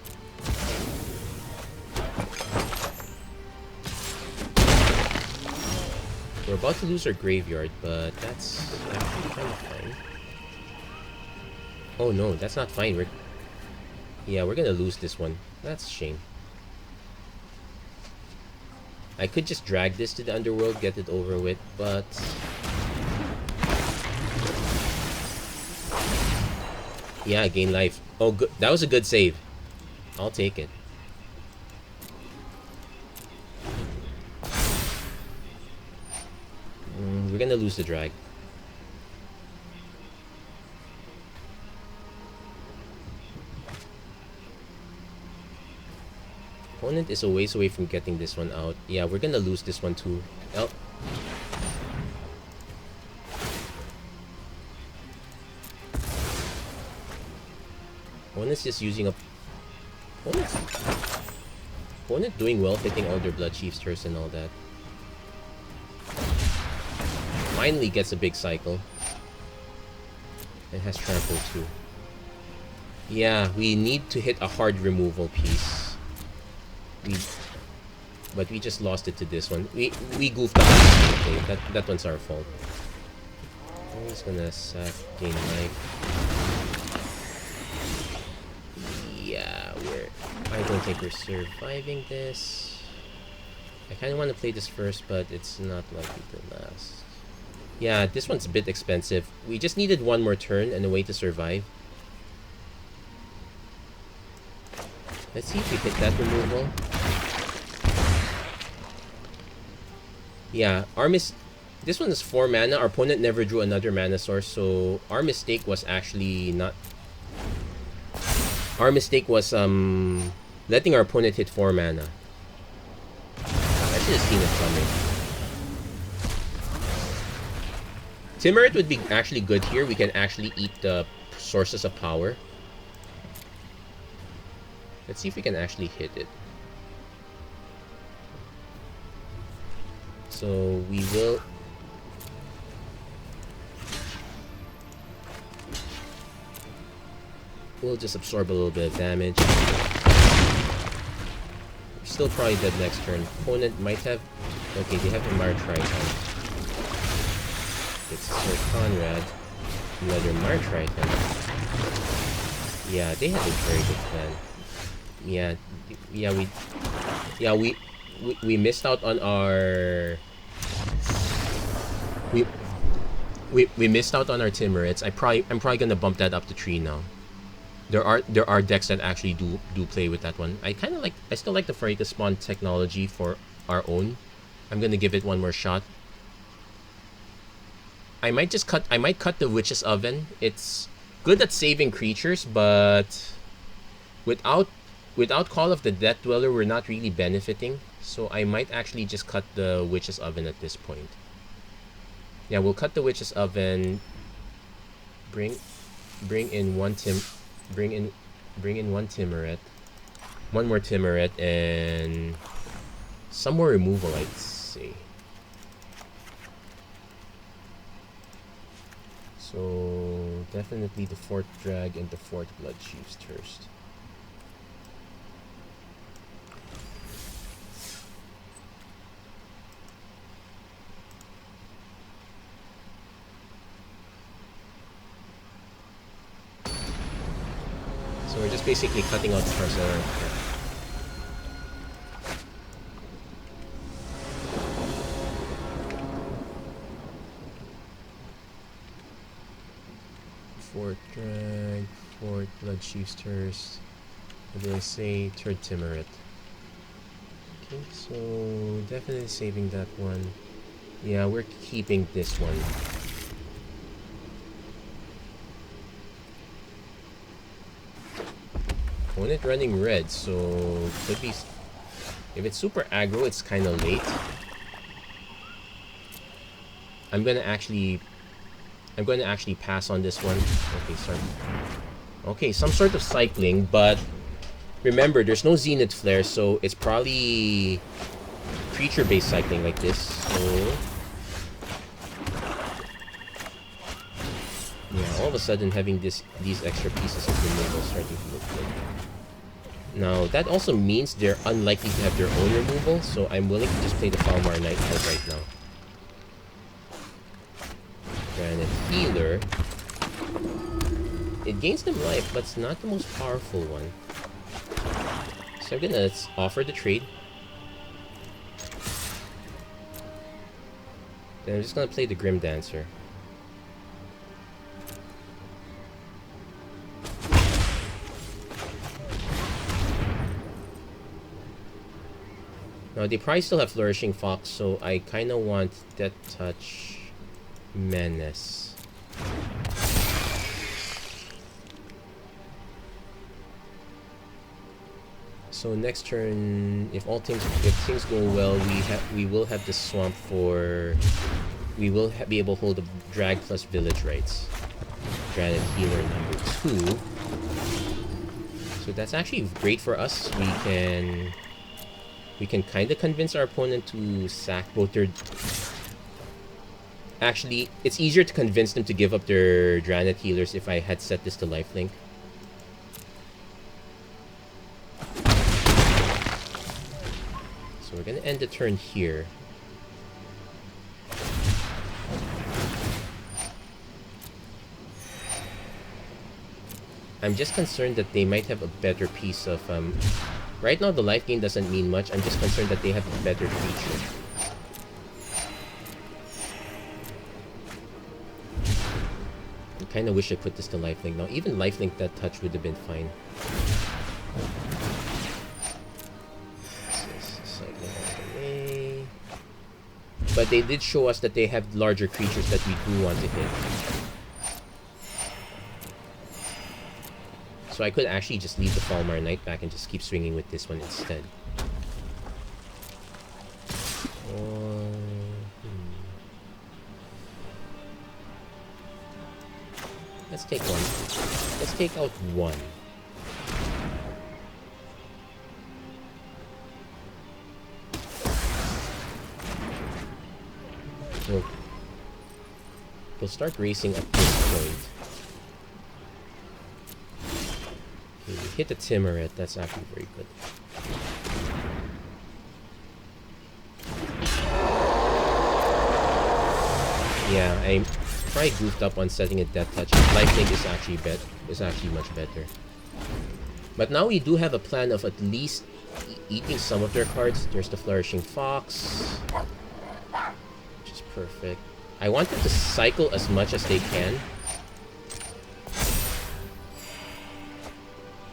We're about to lose our graveyard, but that's actually kind of fine. Oh no, that's not fine. We're gonna lose this one. That's a shame. I could just drag this to the underworld, get it over with, but yeah, gain life. Oh, good. That was a good save. I'll take it. We're gonna lose the drag. Opponent is a ways away from getting this one out. Yeah, we're gonna lose this one too. Oh. Opponent's just using a... Opponent doing well, hitting all their Blood Chiefs first and all that. Finally gets a big cycle. And has trample too. Yeah, we need to hit a hard removal piece. But we just lost it to this one. We goofed up. Okay, that one's our fault. I'm just gonna sack gain life. Yeah, I don't think we're surviving this. I kinda wanna play this first, but it's not likely to last. Yeah, this one's a bit expensive. We just needed one more turn and a way to survive. Let's see if we hit that removal. Yeah, this one is 4 mana. Our opponent never drew another mana source, so our mistake was actually not... Our mistake was letting our opponent hit 4 mana. I should have seen it coming. Timurit would be actually good here. We can actually eat the sources of power. Let's see if we can actually hit it. So we will... We'll just absorb a little bit of damage. We're still probably dead next turn. Opponent might have... Okay, they have a Mar Triton. It's Sir Conrad. Another Mar Triton. Yeah, they had a very good plan. We missed out on our... We missed out on our Timurids. I'm probably gonna bump that up to 3 now. There are decks that actually do play with that one. I still like the Pharika Spawn technology for our own. I'm gonna give it one more shot. I might cut the Witch's Oven. It's good at saving creatures, but without Call of the Death Dweller, we're not really benefiting. So I might actually just cut the Witch's Oven at this point. Yeah, we'll cut the Witch's Oven. Bring in one Timuret. One more Timuret and some more removal, I'd say. So definitely the 4th Drag and the 4th Blood Chiefs first. So we're just basically cutting out the Parcella. Fourth Drag, 4th Blood Chiefs first. What did I say? 3rd Timuret. Okay, so definitely saving that one. Yeah, we're keeping this one. Opponent running red, so could be. If it's super aggro, it's kind of late. I'm gonna actually pass on this one. Okay, sorry. Okay, some sort of cycling, but remember, there's no Zenith Flare, so it's probably creature-based cycling like this. So yeah, all of a sudden having these extra pieces of removal starting to look good. Now that also means they're unlikely to have their own removal, so I'm willing to just play the Falmar Knight card right now. Granite Healer. It gains them life, but it's not the most powerful one. So I'm gonna offer the trade. Then I'm just gonna play the Grim Dancer. Now they probably still have Flourishing Fox, so I kinda want Death Touch Menace. So next turn, if things go well, we will have the swamp for. We will be able to hold the drag plus village rights. Granite Healer number 2. So that's actually great for us. We can kind of convince our opponent to sack both their. Actually, it's easier to convince them to give up their Granite Healers if I had set this to lifelink. So we're gonna end the turn here. I'm just concerned that they might have a better piece of right now the life gain doesn't mean much. I'm just concerned that they have a better feature. I kinda wish I put this to lifelink now. Even lifelink that touch would have been fine. But they did show us that they have larger creatures that we do want to hit. So I could actually just leave the Falmar Knight back and just keep swinging with this one instead. Let's take one. Let's take out one. We'll start racing at this point. Okay, we hit the Timuret. That's actually very good. Yeah, I probably goofed up on setting a Death Touch. Lifelink is actually much better. But now we do have a plan of at least eating some of their cards. There's the Flourishing Fox, which is perfect. I want them to cycle as much as they can.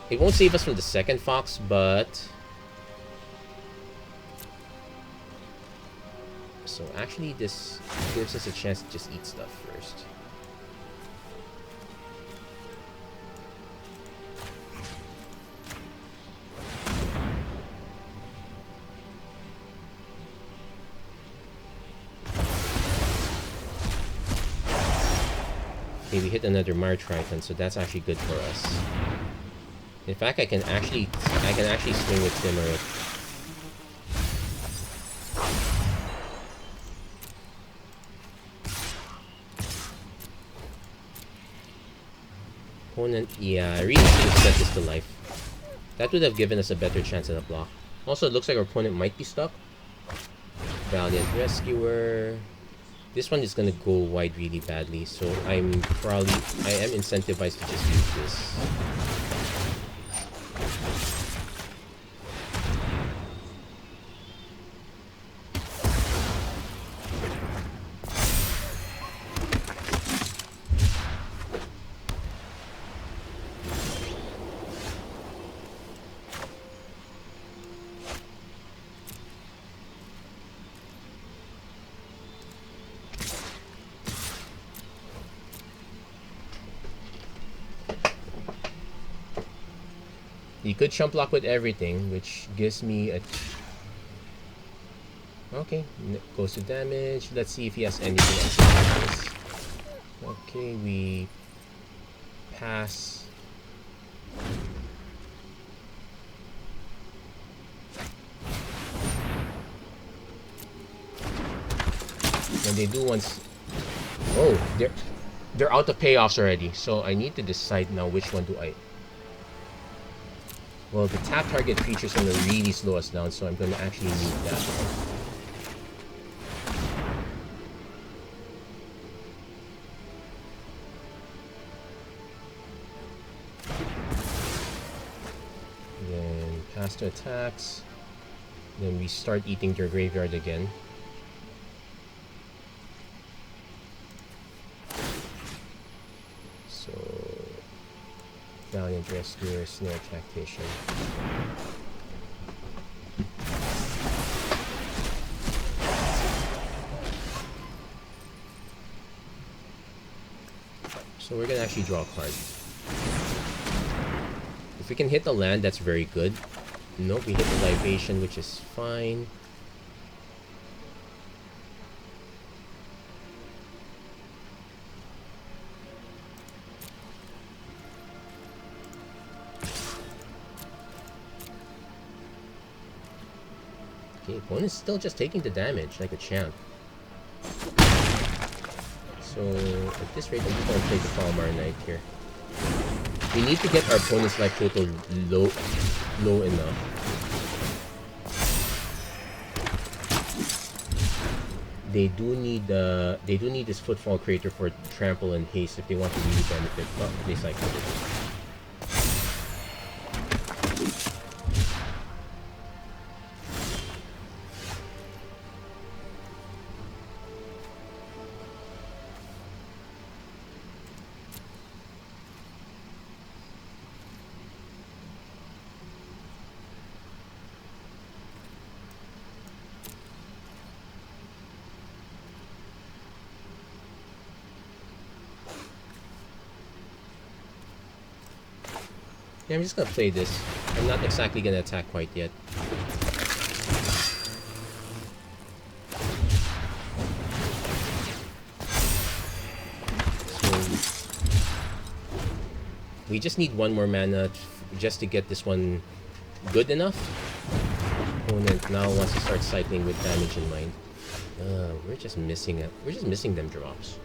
It won't save us from the second Fox, but... So actually this gives us a chance to just eat stuff first. Okay, we hit another Martriton, so that's actually good for us. In fact, I can actually swing with Timuret. Opponent, yeah, I really should have set this to life. That would have given us a better chance at a block. Also, it looks like our opponent might be stuck. Valiant Rescuer. This one is gonna go wide really badly, so I am incentivized to just use this. He could chump block with everything, which gives me a... Okay, goes to damage. Let's see if he has anything else in this. Okay, we pass. When they do once... Oh, they're out of payoffs already. So I need to decide now which one do I... Well, the tap target feature is going to really slow us down, so I'm going to actually need that one. Then pass to attacks. Then we start eating their graveyard again. So... Valiant Rescuer, Snare Tactician. So we're gonna actually draw a card. If we can hit the land, that's very good. Nope, we hit the Libation, which is fine. Okay, opponent's still just taking the damage like a champ. So at this rate, I'm just gonna play the Falmar Knight here. We need to get our opponent's life total low enough. They do need this Footfall Crater for trample and haste if they want to really benefit. Oh, they cycled it. Yeah, I'm just gonna play this. I'm not exactly gonna attack quite yet. So we just need one more mana just to get this one good enough. Opponent now wants to start cycling with damage in mind. We're just missing it. We're just missing them drops.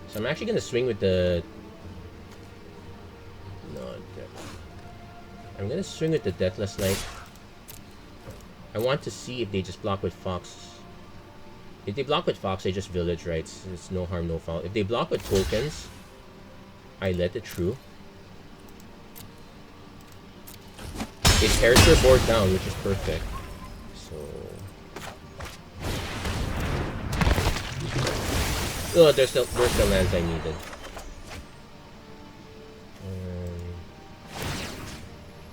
So I'm actually gonna swing with the... No, I'm gonna swing with the Deathless Knight. I want to see if they just block with Fox. If they block with Fox, they just village, right? It's no harm, no foul. If they block with tokens, I let it through. It tears their board down, which is perfect. So... Oh, there's the lands I needed.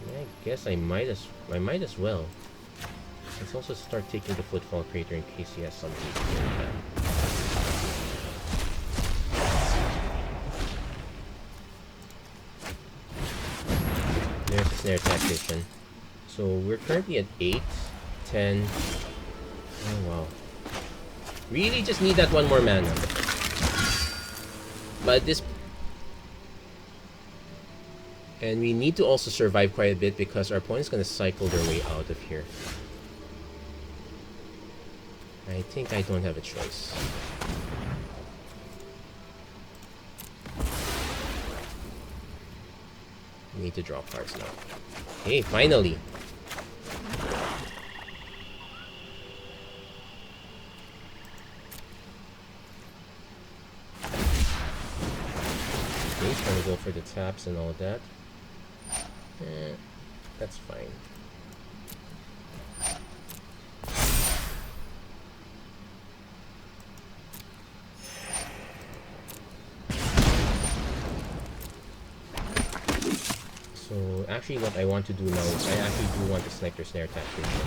I guess I might as well. Let's also start taking the Footfall Crater in case he has something to do with that. There's the Snare Tactician. So we're currently at 8, 10. Oh wow. Really just need that one more mana. But this... And we need to also survive quite a bit because our opponent's going to cycle their way out of here. I think I don't have a choice. We need to draw cards now. Hey, finally! Okay, he's trying to go for the taps and all that. That's fine. So actually what I want to do now is I actually do want to select their Snare Tactician.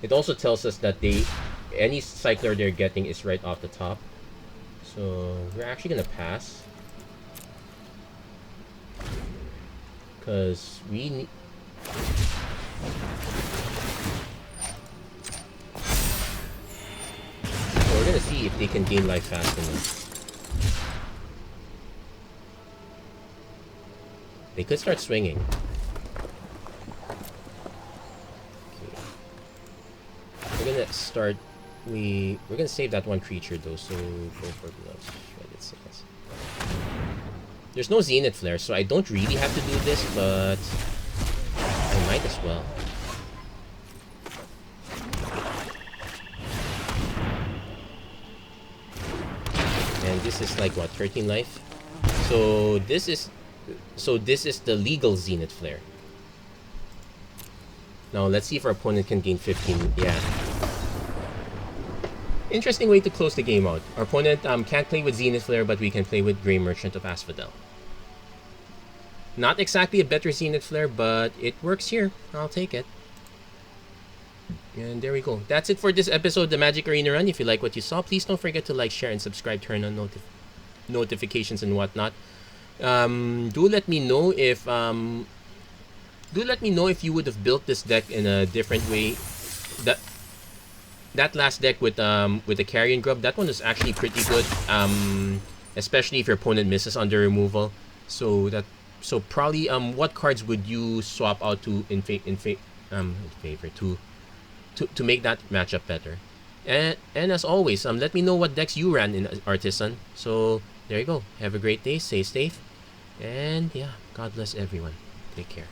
It also tells us that any cycler they're getting is right off the top. So we're actually gonna pass. because we need. So we're gonna see if they can gain life fast enough. They could start swinging. Okay. We're gonna start. We're gonna save that one creature though, so go for gloves. What it says. There's no Zenith Flare, so I don't really have to do this, but I might as well. And this is like what, 13 life? So this is the legal Zenith Flare. Now let's see if our opponent can gain 15. Yeah. Interesting way to close the game out. Our opponent can't play with Zenith Flare, but we can play with Grey Merchant of Asphodel. Not exactly a better Zenith Flare, but it works here. I'll take it. And there we go. That's it for this episode of the Magic Arena Run. If you like what you saw, please don't forget to like, share, and subscribe. Turn on notifications and whatnot. Do let me know if you would have built this deck in a different way. That last deck with the Carrion Grub, that one was actually pretty good. Especially if your opponent misses under removal. So probably what cards would you swap out to in favor to make that matchup better? And as always, let me know what decks you ran in Artisan. So there you go. Have a great day. Stay safe. And yeah, God bless everyone. Take care.